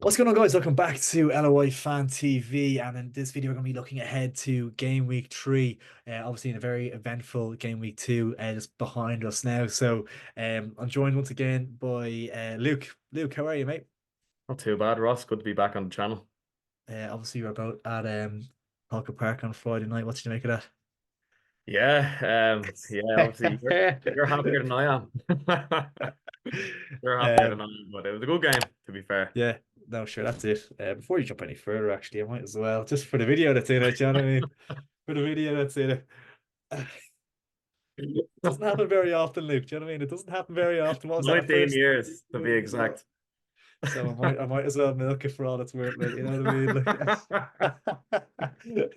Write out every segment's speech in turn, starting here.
What's going on, guys? Welcome back to LOI Fan TV. And in this video, we're going to be looking ahead to Game Week 3. Obviously, in a very eventful Game Week 2 just behind us now. So, I'm joined once again by Luke. Luke, how are you, mate? Not too bad, Ross. Good to be back on the channel. Obviously, you're about at Pocket Park on Friday night. What did you make of Yeah, obviously you're happier that? than I am. You're happier than I Um, am, but it was a good game, to be fair. yeah, no, sure, that's it. Before you jump any further, actually, I might as well, just for the video that's in it, do you know what I mean? For the video that's in it. Doesn't happen very often, Luke. Do you know what I mean? It doesn't happen very often. What was that? Our 19 first. years to be exact. So I might as well milk it for all it's worth, mate. You know what I mean? Like,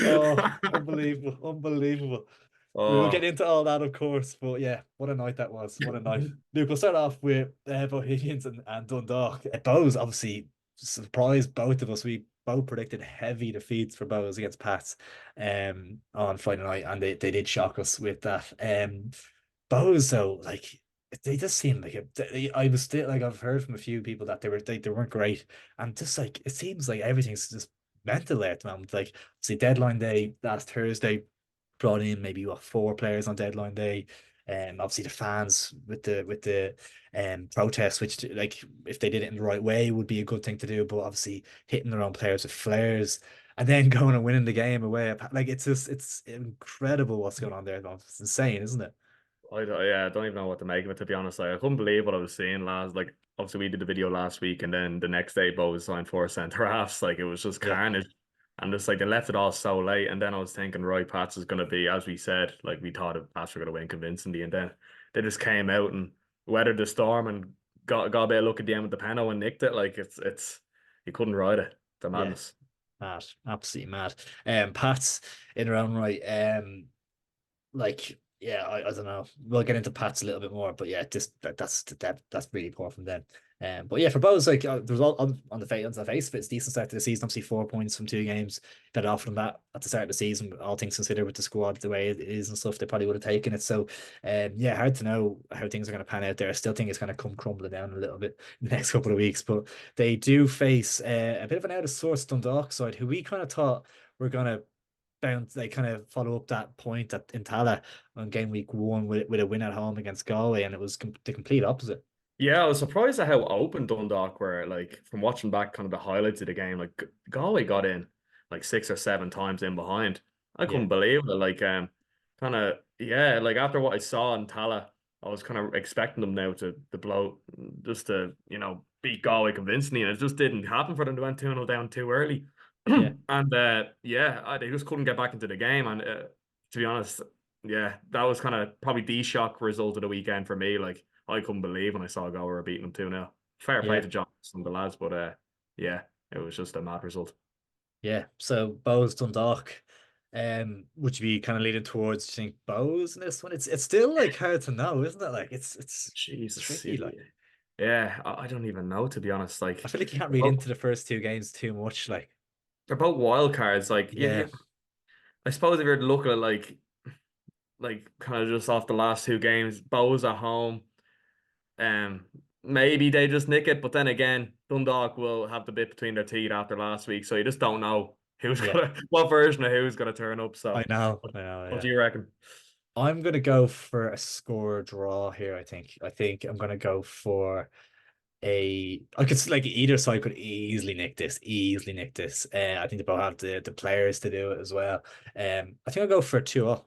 oh, unbelievable, unbelievable. We will get Oh, into all that, of course. But yeah, what a night that was. What a night. Luke, we'll start off with Bohemians and Dundalk. Bows obviously surprised both of us. We both predicted heavy defeats for Bows against Pats on Friday night, and they did shock us with that. Bows though, like they just seem like I was still like I've heard from a few people that they weren't great, and just like it seems like everything's just mental there at the moment. Like see deadline day last Thursday brought in maybe what four players on deadline day. Obviously the fans with the protests, which like if they did it in the right way would be a good thing to do, but obviously hitting their own players with flares and then going and winning the game away. Like it's incredible what's going on there. It's insane, isn't it? I don't even know what to make of it, to be honest. Like, I couldn't believe what I was seeing last. Like, obviously, we did the video last week, and then the next day, Bo was signed for centre halves. Like, it was just Yeah. carnage. And just like they left it all so late. And then I was thinking, right, Pats is going to be, as we said, like we thought Pats were going to win convincingly. And then they just came out and weathered the storm and got a bit of luck at the end with the panel and nicked it. Like, you couldn't ride it. The Yeah. madness. Mad. Absolutely mad. Pat's in her own right. Like yeah, I don't know. We'll get into Pats a little bit more, but yeah, just that's really poor from them. But yeah, for both like there's all on the face of it, it's a decent start to the season. Obviously, 4 points from two games. Better off from that at the start of the season. All things considered, with the squad the way it is and stuff, they probably would have taken it. So, yeah, hard to know how things are going to pan out there. I still think it's going to come crumbling down a little bit in the next couple of weeks, but they do face a bit of an out of sorts Dundalk side, who we kind of thought were going to bounce, they kind of follow up that point at in Tala on game week 1 with a win at home against Galway, and it was the complete opposite. Yeah, I was surprised at how open Dundalk were. Like from watching back kind of the highlights of the game, like Galway got in like six or seven times in behind. I Yeah, couldn't believe it. Like kind of yeah, like after what I saw in Tala, I was kind of expecting them now to blow just to, beat Galway convincingly, and it just didn't happen for them. They went 2-0 down too early. yeah, And yeah, they just couldn't get back into the game. And to be honest, yeah, that was kind of probably the shock result of the weekend for me. Like I couldn't believe when I saw Galway beating them 2-0. Fair play yeah, to Johnson and the lads, but yeah, it was just a mad result. yeah. So Bows Dundalk, would you be kind of leaning towards, do you think Bows in this one? It's still like hard to know, isn't it? Like it's Jesus, tricky. Like yeah, I don't even know, to be honest. I Like feel like you can't they're read both, into the first two games too much. Like they're both wild cards. Like yeah, I suppose if you're looking at like kind of just off the last two games, Bows at home. Um, Maybe they just nick it, but then again, Dundalk will have the bit between their teeth after last week, so you just don't know who's yeah. gonna what version of who's gonna turn up. I So, know, what, I know. what Yeah. do you reckon? I'm gonna go for a score draw here. I think I'm gonna go for I could like either side could easily nick this. I think they both have the players to do it as well. I think I'll go for 2-0.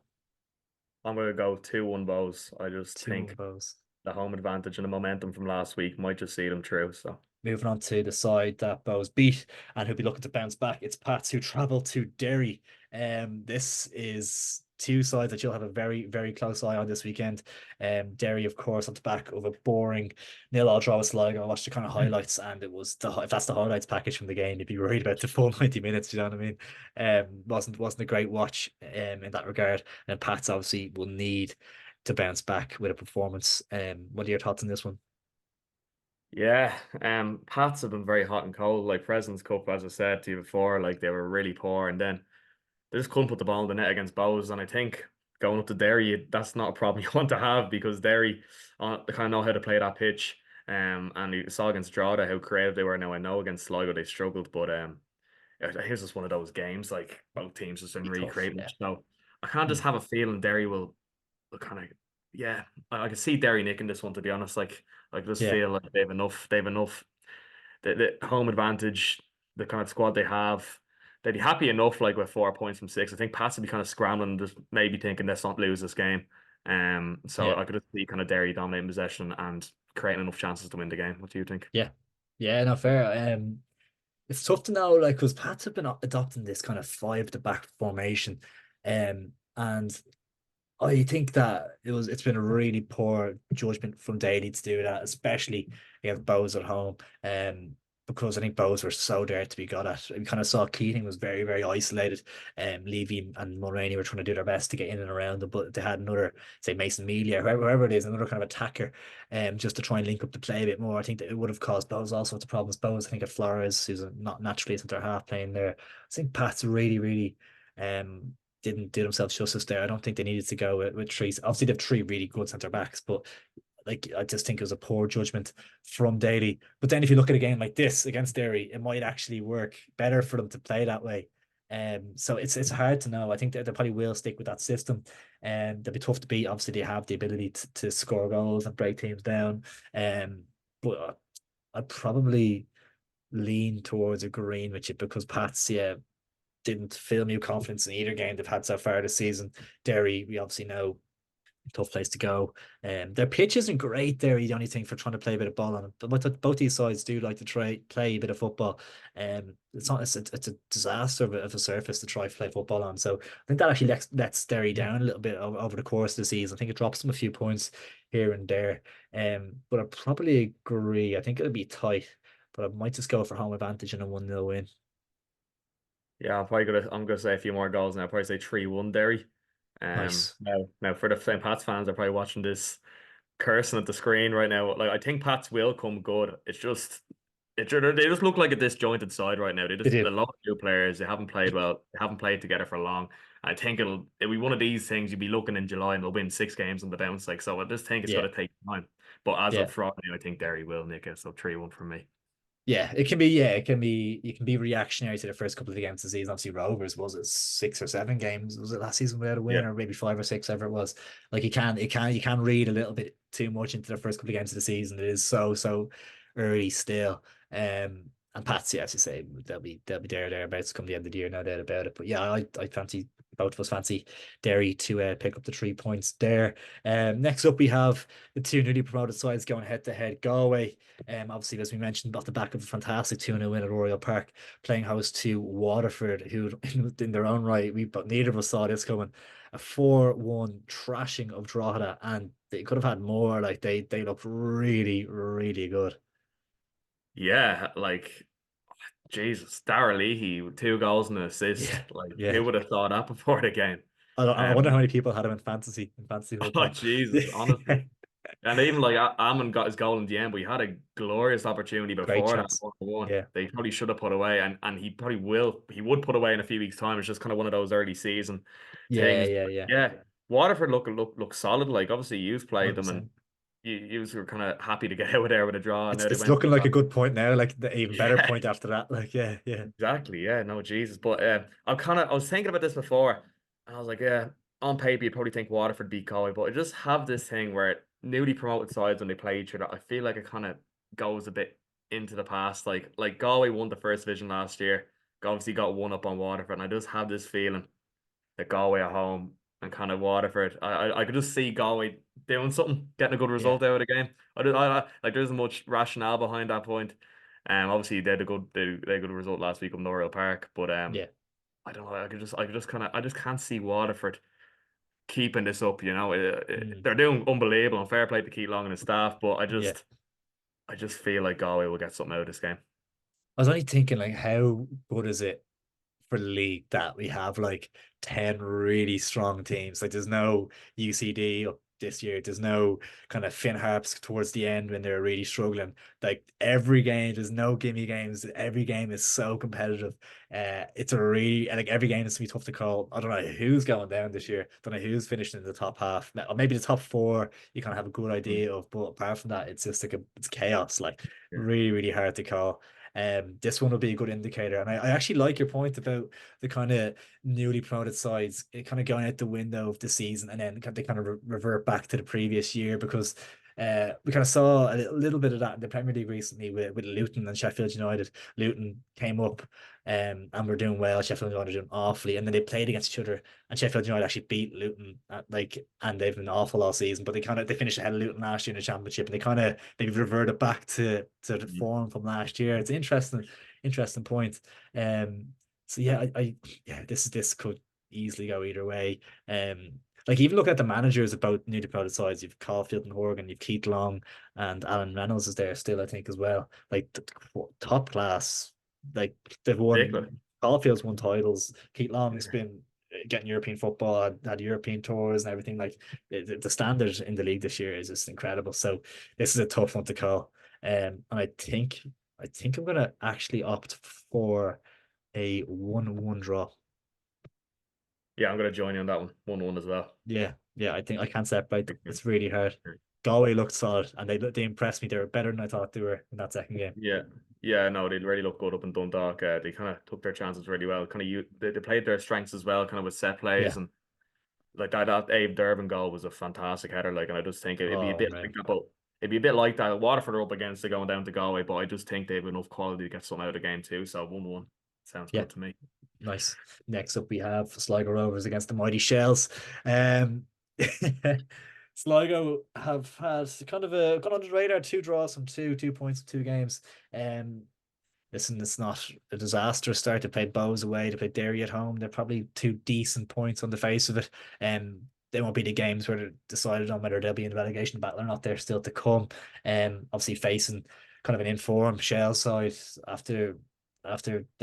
I'm gonna go 2-1 Bows. I just 2-1 think bows. the home advantage and the momentum from last week might just see them through. So, Moving on to the side that Bows beat and who'll be looking to bounce back. It's Pats who travel to Derry. This is two sides that you'll have a very, very close eye on this weekend. Derry, of course, on the back of a boring nil-all draw with Sligo. I watched the kind of highlights, and it was if that's the highlights package from the game, you'd be worried about the full 90 minutes. You know what I mean? Wasn't a great watch in that regard. And Pats obviously will need to bounce back with a performance. What are your thoughts on this one? yeah, Pats have been very hot and cold. Like President's Cup, as I said to you before, like they were really poor, and then they just couldn't put the ball in the net against Bows. And I think going up to Derry, that's not a problem you want to have because Derry, they kind of know how to play that pitch. And you saw against Drogheda how creative they were. Now I know against Sligo they struggled, but here's just one of those games like both teams just been Be really tough. creative. Yeah. So I can't just Mm. have a feeling Derry will kind of yeah. I can see Derry nicking this one to be honest. Like I just Yeah. feel like they've enough the home advantage, the kind of squad they have. They'd be happy enough like with 4 points from six. I think Pats would be kind of scrambling, just maybe thinking let's not lose this game. So Yeah. I could just see kind of Derry dominating possession and creating enough chances to win the game. What do you think? Yeah. Yeah. No, fair. It's tough to know, like, because Pats have been adopting this kind of five at the back formation. And I think that it's been a really poor judgment from Daly to do that, especially against Bows at home. Because I think Bows were so there to be got at. We kind of saw Keating was very, very isolated. Levy and Mulroney were trying to do their best to get in and around them, but they had another, say Mason Mealy, whoever it is, another kind of attacker, just to try and link up the play a bit more. I think that it would have caused Bows all sorts of problems. Bows, I think, at Flores, who's not naturally a centre half playing there. I think Pat's really, really didn't do themselves justice there. I don't think they needed to go with three. Obviously, they have three really good centre backs, but like I just think it was a poor judgment from Daly. But then if you look at a game like this against Derry, it might actually work better for them to play that way. So it's hard to know. I think that they probably will stick with that system, and they'll be tough to beat. Obviously, they have the ability to score goals and break teams down. But I'd probably lean towards agreeing with you because Pats, yeah, didn't fill me with confidence in either game they've had so far this season. Derry, we obviously know, tough place to go. Their pitch isn't great there, the only thing for trying to play a bit of ball on it. But both these sides do like to try play a bit of football. It's not it's a disaster of a surface to try to play football on. So I think that actually lets Derry down a little bit over the course of the season. I think it drops them a few points here and there. But I probably agree. I think it'll be tight, but I might just go for home advantage and a 1-0 win. Yeah, I'm gonna say a few more goals now. I'll probably say 3-1 Derry. Nice. Now for the St. Pats fans are probably watching this cursing at the screen right now. Like I think Pats will come good. They just look like a disjointed side right now. They They just a do. lot of new players. They haven't played well. They haven't played together for long. I think it'll be one of these things. You'll be looking in July and they'll win 6 games on the bounce. Like so, I just think it's Yeah. going to take time. But as of Yeah. Friday, I think Derry will nick it. So 3-1 from me. Yeah, it can be. Yeah, it can be. You can be reactionary to the first couple of games of the season. Obviously, Rovers was it 6 or 7 games? Was it last season without a win, Yeah. or maybe 5 or 6, whatever it was? Like you can read a little bit too much into the first couple of games of the season. It is so early still. And Patsy, as you say, they'll be thereabouts to come the end of the year, no doubt about it. But yeah, I fancy both of us fancy Derry to pick up the 3 points there. Next up we have the two newly promoted sides going head to head. Galway, obviously, as we mentioned, off the back of a fantastic 2-0 win at Oriel Park, playing host to Waterford, who in their own right, but neither of us saw this coming. A 4-1 trashing of Drogheda, and they could have had more. Like they looked really, really good. Yeah, like Jesus, Dara Leahy, 2 goals and an assist. Yeah, Like yeah. who would have thought that before the game? I wonder Um, how many people had him in fantasy oh football. Jesus, honestly. And even like Amon got his goal in the end, but he had a glorious opportunity Great before that chance. 1-1. Yeah, They probably should have put away, and he would put away in a few weeks' time. It's just kind of one of those early season yeah, things. yeah, But yeah. yeah, Waterford look solid. Like obviously you've played them, and 100%. you were kind of happy to get out there with a draw. It's Now they it's went to looking the like a good point now, like the even better yeah. point after that. Like, yeah, yeah, Exactly. Yeah. No, Jesus. But I was thinking about this before, and I was like, yeah, on paper you'd probably think Waterford beat Galway, but I just have this thing where newly promoted sides when they play each other, I feel like it kind of goes a bit into the past. Like Galway won the first division last year, obviously got one up on Waterford, and I just have this feeling that Galway at home and kind of Waterford, I could just see Galway doing something, getting a good yeah, result out of the game. Like there isn't much rationale behind that point. Obviously they had a good result last week on Oriel Park, but yeah. I don't know. I could just kind of I just can't see Waterford keeping this up. Mm, They're doing unbelievable and fair play to Keith Long and his staff, but yeah. I just feel like Galway will get something out of this game. I was only thinking, like, how good is it for the league that we have like 10 really strong teams? Like, there's no UCD this year. There's no kind of Finn Harps towards the end when they're really struggling. Like every game, there's no gimme games. Every game is so competitive. It's a really and like every game is gonna be tough to call. I don't know who's going down this year. Don't know who's finishing in the top half. Or maybe the top four. You kind of have a good Mm. idea of, but apart from that, it's just like it's chaos. Like Yeah. really, really hard to call. This one will be a good indicator, and I actually like your point about the kind of newly promoted sides, it kind of going out the window of the season, and then they kind of revert back to the previous year because we kind of saw a little bit of that in the Premier League recently with Luton and Sheffield United. Luton came up and were doing well. Sheffield United doing awfully, and then they played against each other, and Sheffield United actually beat Luton and they've been awful all season. But they finished ahead of Luton last year in the Championship, and they've reverted back to the Mm. form from last year. It's interesting point. So yeah, yeah, this could easily go either way. Like even looking at the managers of both newly promoted sides, you've Caulfield and Horgan, you've Keith Long and Alan Reynolds is there still, I think, as well. Like top class. Like they've Ridiculous. won. Caulfield's won titles. Keith Long's Yeah. been getting European football, had European tours and everything. Like the standard in the league this year is just incredible. So this is a tough one to call. And I think I'm gonna actually opt for a 1-1 draw. Yeah, I'm gonna join you on that one. 1-1 as well. Yeah, I think I can't separate them. Okay. It's really hard. Galway looked solid and they impressed me. They were better than I thought they were in that second game. Yeah, yeah, no, they really look good up in Dundalk. They kind of took their chances really well. They played their strengths as well, kind of with set plays Yeah. and like that Abe Durbin goal was a fantastic header. Like, and I just think it'd be a Oh bit like man. that, but it'd be a bit like that. Waterford are up against it going down to Galway, but I just think they have enough quality to get something out of the game too. So 1-1 sounds Yeah, good to me. nice. Next up we have Sligo Rovers against the Mighty Shells. Sligo have had kind of a gone under the radar, two draws from two points in two games. Um Listen, it's not a disastrous start. They played Bows away, they played Derry at home. They're probably two decent points on the face of it. They won't be the games where they're decided on whether they'll be in the relegation battle or not. They're still to come. Obviously facing kind of an informed Shell side after a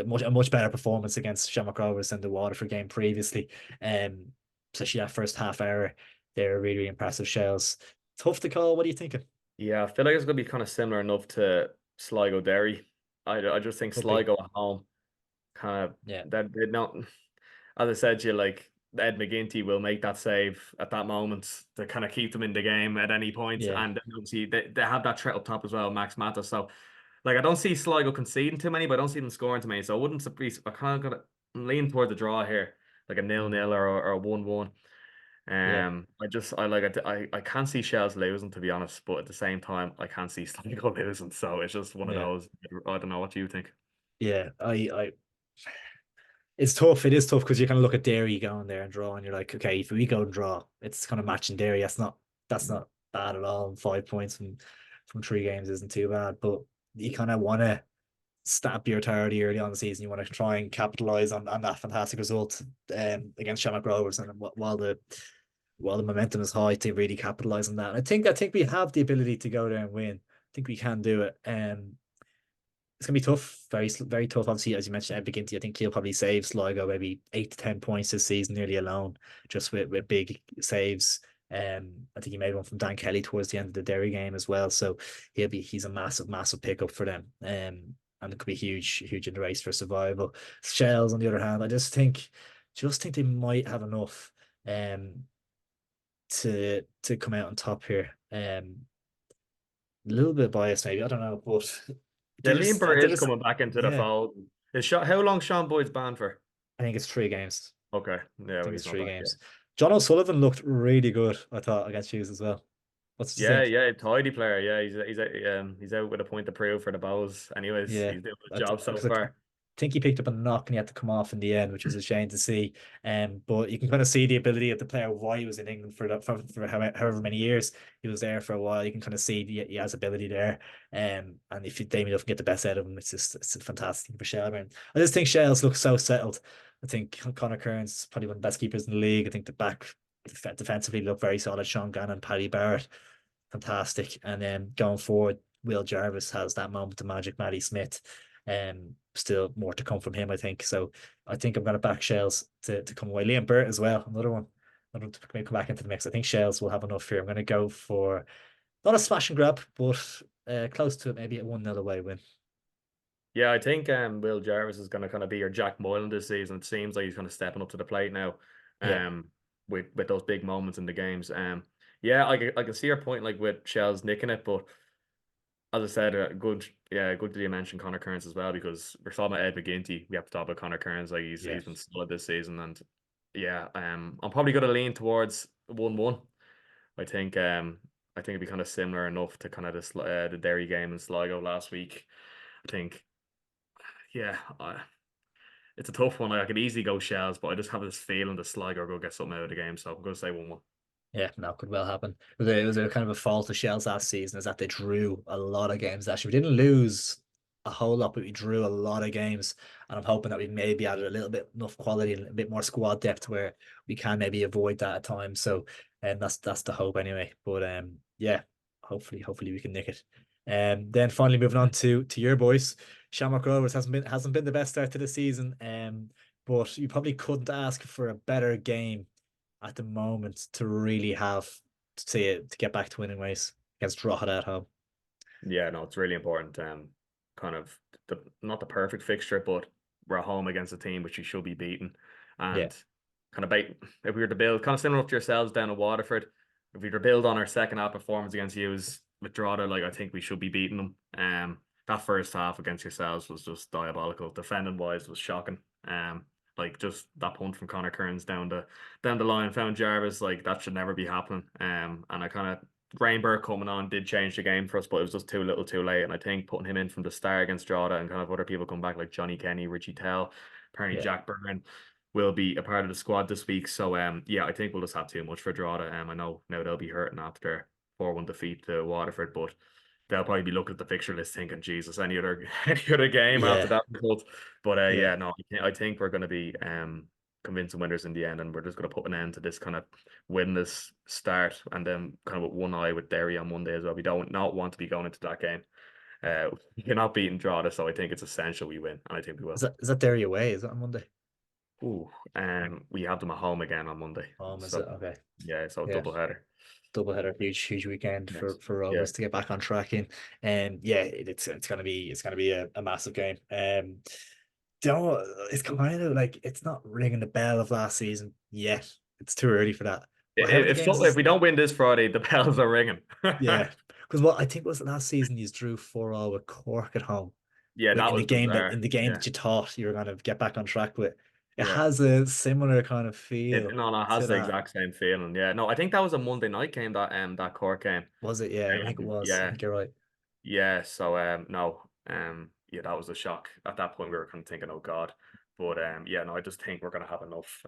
much better performance against Shamrock Rovers than the Waterford game previously. Especially that first half hour, they're really, really impressive Shells. Tough to call. What are you thinking? Yeah, I feel like it's gonna be kind of similar enough to Sligo Derry. I just think Could be. Sligo at home kind of Yeah, that they not as I said to you, like Ed McGinty will make that save at that moment to kind of keep them in the game at any point. yeah, And then obviously they have that threat up top as well, Max Mata. So like I don't see Sligo conceding too many, but I don't see them scoring too many. So I wouldn't be I kind of got to lean toward the draw here, like a 0-0 or a 1-1. yeah, I can't see Shells losing to be honest, but at the same time I can't see Sligo losing. So it's just one of yeah. those. I don't know what you think. Yeah, it's tough. It is tough because you kind of look at Derry going there and draw, and you're like, okay, if we go and draw, it's kind of matching Derry. That's not bad at all. And 5 points from three games isn't too bad, but you kind of want to stamp your authority early on in the season. You want to try and capitalize on that fantastic result against Shamrock Rovers, and while the momentum is high, to really capitalize on that. And I think we have the ability to go there and win. I think we can do it. It's gonna be tough, very tough. Obviously, as you mentioned, Ed McGinty, I think he'll probably save Sligo maybe 8 to 10 points this season, nearly alone, just with big saves. I think he made one from Dan Kelly towards the end of the Derry game as well. So he's a massive pickup for them. And it could be huge in the race for survival. Shells, on the other hand, I just think they might have enough to come out on top here. A little bit biased, maybe. I don't know, but Yeah, they Liam just, Burr they is just, coming back into the yeah. fold. How long Sean Boyd's banned for? I think it's 3 games. Okay, I yeah, well, think it's he's not three back yet. games. John O'Sullivan looked really good, I thought, against Hughes as well. What did you Yeah, think? yeah, tidy player. Yeah, he's out with a point to prove for the Bows. Anyways, Yeah, he's doing a good job so 'cause I far. think he picked up a knock and he had to come off in the end, which was a shame to see. But you can kind of see the ability of the player, why he was in England for however many years he was there for a while. You can kind of see he has ability there. And if Damien doesn't get the best out of him, it's a fantastic thing for Shelbourne. I just think Shells look so settled. I think Conor Kearns is probably one of the best keepers in the league. I think the back defensively look very solid. Sean Gannon, Paddy Barrett, fantastic. And then going forward, Will Jarvis has that moment of magic. Matty Smith, still more to come from him, I think. So I think I'm going to back Shells to come away. Liam Burt as well, another one. I don't come back into the mix. I think Shels will have enough here. I'm going to go for not a smash and grab, but close to it, maybe a 1-0 away win. Yeah, I think Will Jarvis is going to kind of be your Jack Moylan this season. It seems like he's kind of stepping up to the plate now, Yeah, with those big moments in the games. Yeah, I can see your point, like with Shells nicking it, but as I said, good that you mentioned Connor Kearns as well, because we're talking about Ed McGinty. We have to talk about Connor Kearns. Like yeah, he's been solid this season, and yeah, I'm probably going to lean towards 1-1. I think um I think it'd be kind of similar enough to kind of the Derry game in Sligo last week. I think yeah, it's a tough one. Like, I could easily go Shells, but I just have this feeling the Sligo will go get something out of the game, so I'm going to say 1-1. yeah. No, could well happen. It was a kind of a fault of Shels last season is that they drew a lot of games. Actually, we didn't lose a whole lot, but we drew a lot of games, and I'm hoping that we maybe added a little bit enough quality and a bit more squad depth where we can maybe avoid that at times. So, and that's the hope anyway. But yeah, hopefully we can nick it. Then finally moving on to your boys, Shamrock Rovers hasn't been the best start to the season. But you probably couldn't ask for a better game at the moment to really have to say it to get back to winning ways against Drogheda at home. Yeah, no, it's really important. Kind of not the perfect fixture, but we're at home against a team which you should be beating, Yeah, and kind of bait. If we were to build kind of similar to yourselves down at Waterford, if we were to build on our second half performance against you with Drogheda, like I think we should be beating them. That first half against yourselves was just diabolical. Defending wise was shocking. Like just that punt from Connor Kearns down the line, found Jarvis, like that should never be happening. And I kind of Rainbird coming on did change the game for us, but it was just too little too late. And I think putting him in from the start against Drogheda and kind of other people come back like Johnny Kenny, Richie Tell, apparently yeah. Jack Byrne will be a part of the squad this week. So yeah, I think we'll just have too much for Drogheda. I know now they'll be hurting after their 4-1 defeat to Waterford, but they'll probably be looking at the fixture list thinking, Jesus, any other any other game after Yeah, that result. But yeah. yeah, no, I think we're going to be convincing winners in the end, and we're just going to put an end to this kind of winless start, and then kind of with one eye with Derry on Monday as well. We don't not want to be going into that game. You're not beating Drogheda, so I think it's essential we win, and I think we Is will. that Derry away? Is that on Monday? Ooh, we have them at home again on Monday, Is it? so Okay. yeah, so Yeah. double header. Double header, huge weekend Yes, for yeah, Rovers to get back on track in. And yeah, it's gonna be a massive game. Don't it's kind of like it's not ringing the bell of last season yet. It's too early for that. Well, how many games If is we don't win this Friday, the bells are ringing. yeah? Because what I think was last season you drew 4-0 with Cork at home. Yeah, Like that was in bizarre. the game Yeah, that you thought you were gonna get back on track with. It yeah. has a similar kind of feel No, it to has the that. exact same feeling. Yeah, no, I think that was a Monday night game that Cork game. Was it? Yeah, I think it was. I Yeah, think you're right. yeah. So no, yeah, that was a shock. At that point, we were kind of thinking, oh God. But yeah, no, I just think we're gonna have enough.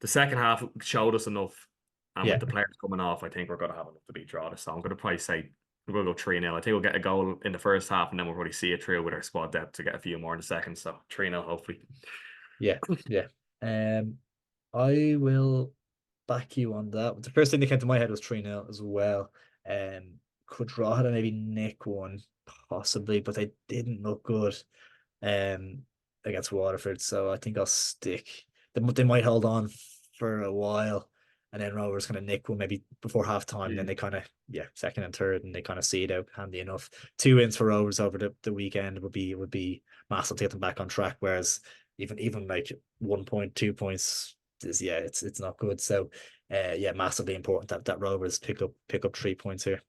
The second half showed us enough, and with Yeah, the players coming off, I think we're gonna have enough to beat Drogheda. So I'm gonna probably say we're gonna go 3-0. I think we'll get a goal in the first half, and then we'll probably see it through with our squad depth to get a few more in the second. So 3-0, hopefully. yeah, yeah. Um, I will back you on that. The first thing that came to my head was 3-0 as well. Could Drogheda maybe nick one, possibly, but they didn't look good against Waterford. So I think I'll stick. They might hold on for a while, and then Rovers kind of nick one maybe before half time. Then Mm. they kind of yeah, second and third, and they kind of see it out handy enough. 2 wins for Rovers over the weekend would be massive to get them back on track. Whereas even like 1 point, 2 points is yeah, it's not good. So yeah, massively important that Rovers pick up 3 points here.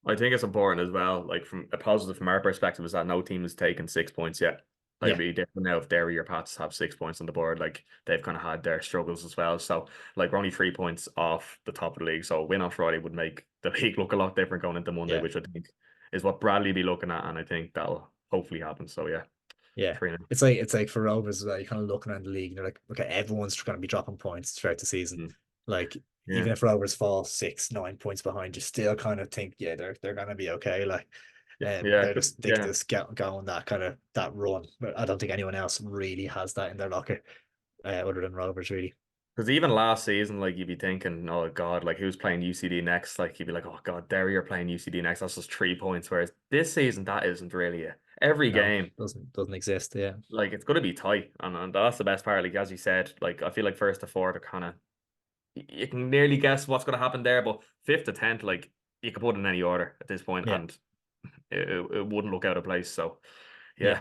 I think it's important as well. Like from a positive from our perspective is that no team has taken 6 points yet. Like Yeah, it'd be different now if Derry or Pats have 6 points on the board. Like they've kind of had their struggles as well. So like we're only 3 points off the top of the league. So a win on Friday would make the league look a lot different going into Monday, yeah, which I think is what Bradley be looking at, and I think that'll hopefully happen. So yeah, yeah. 3 now. It's like for Rovers as well. You're kind of looking around the league and you're like, okay, everyone's going to be dropping points throughout the season. Mm. Like Yeah, even if Rovers fall 6, 9 points behind, you still kind of think, yeah, they're going to be okay. Like, yeah, they could yeah. just get going that kind of that run. But I don't think anyone else really has that in their locker, other than Rovers, really. Because even last season, like you'd be thinking, oh God, like who's playing UCD next? Like you'd be like, oh God, Derry are playing UCD next. That's just 3 points. Whereas this season, that isn't really it. Every No, game, doesn't exist. Yeah, like it's going to be tight, and that's the best part. Like as you said, like I feel like first to fourth are kind of you can nearly guess what's going to happen there. But fifth to 10th, like you can put in any order at this point, Yeah, and it wouldn't look out of place. So yeah, yeah,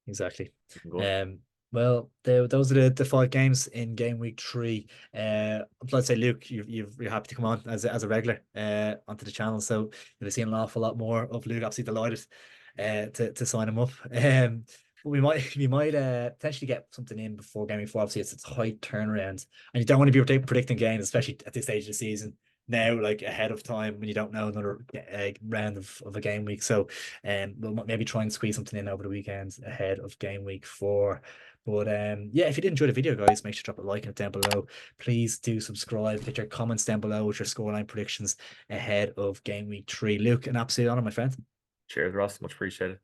exactly. looking good. Well, those are the five games in game week 3. Let's say, Luke, you're happy to come on as a regular onto the channel, so you'll be seeing an awful lot more of Luke. Absolutely delighted to sign him up. But we might potentially get something in before game week 4. Obviously, it's a high turnaround, and you don't want to be predicting games, especially at this stage of the season. Now, like ahead of time, when you don't know another round of a game week, so we'll maybe try and squeeze something in over the weekend ahead of game week 4. But yeah, if you did enjoy the video, guys, make sure to drop a like in it down below. Please do subscribe. Get your comments down below with your scoreline predictions ahead of game week 3. Luke, an absolute honor, my friend. Cheers, Ross. Much appreciated.